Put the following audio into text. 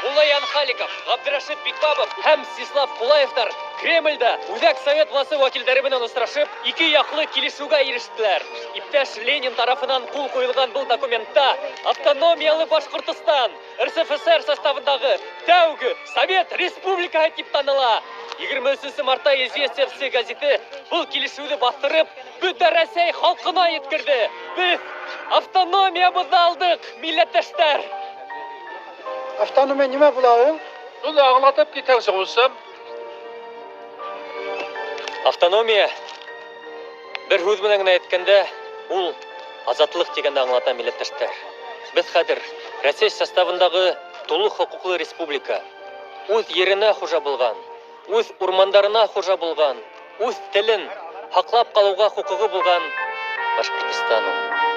Булаян Халиков, Абдрашид Бикбабов һәм Сислав Кулаевтар Кремльдә Үзәк Совет власы вәкилләре белән очрашып, ике яклы килешүгә ирештеләр. Иптәш Ленин тарафынан кул куелган бұл документта автономиялы Башкортстан РСФСР составындагы тәүге Совет Республикаһы дип таныла. 23 мартта «Известия все» газеты бұл килешүне бастырып, бөтен Рәсәй халкына yetkirdi. Без автономиябызны алдык, милләттәшләр. Автономия неме була ул? Шуны аңлатып китәңсе булсам. Автономия бер һүз менән генә әйткәндә, ул азатлык дигәнне аңлата, милләттәшләр. Без хәзер Рәсәй составындагы тулы хокуклы республика. Үз yerенә хуҗа булган, үз урмандарына хуҗа булган, үз телен һаклап калуга хукугы булган Башкортстан.